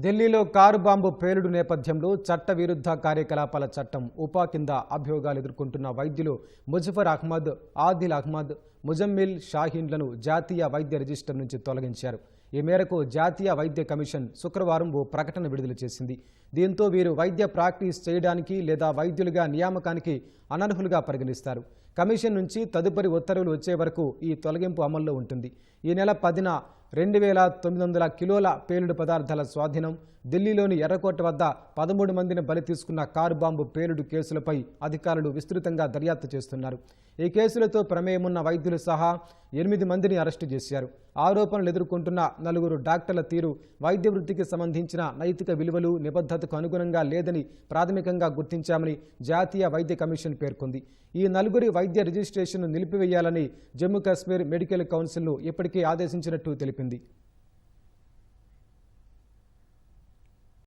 ఢిల్లీలో car bomb పేలుడు నేపథ్యంలో చట్టవిరుద్ధ కార్యకలాపాల చట్టం ఉపా కింద అభియోగాలు ఎదుర్కొంటున్న వైద్యులు ముజఫర్ అహ్మద్, ఆదిల్ అహ్మద్, ముజమ్మిల్ షాహీన్లను జాతీయ వైద్య రిజిస్టర్ నుంచి తొలగించారు. ఈ మేరకు జాతీయ వైద్య కమిషన్ శుక్రవారం ఓ ప్రకటన విడుదల చేసింది. దీంతో వీరు వైద్య ప్రాక్టీస్ చేయడానికి లేదా వైద్యులుగా నియామకానికి అనర్హులుగా పరిగణిస్తారు. కమిషన్ నుంచి తదుపరి ఉత్తర్వులు వచ్చే వరకు ఈ తొలగింపు అమల్లో ఉంటుంది. ఈ నెల 10న 2900 కిలోల పేలుడు పదార్థాల స్వాధీనం, ఢిల్లీలోని ఎర్రకోట వద్ద 13 మందిని బలి తీసుకున్న కారు బాంబు పేలుడు కేసులపై అధికారులు విస్తృతంగా దర్యాప్తు చేస్తున్నారు. ఈ కేసులతో ప్రమేయమున్న వైద్యులు సహా 8 మందిని అరెస్టు చేశారు. ఆరోపణలు ఎదుర్కొంటున్న 4 డాక్టర్ల తీరు వైద్య వృత్తికి సంబంధించిన నైతిక విలువలు, నిబద్ధతకు అనుగుణంగా లేదని ప్రాథమికంగా గుర్తించామని జాతీయ వైద్య కమిషన్ పేర్కొంది. ఈ 4 వైద్య రిజిస్ట్రేషన్ను నిలిపివేయాలని జమ్మూ కాశ్మీర్ మెడికల్ కౌన్సిల్ను ఇప్పటికే ఆదేశించినట్టు తెలిపింది.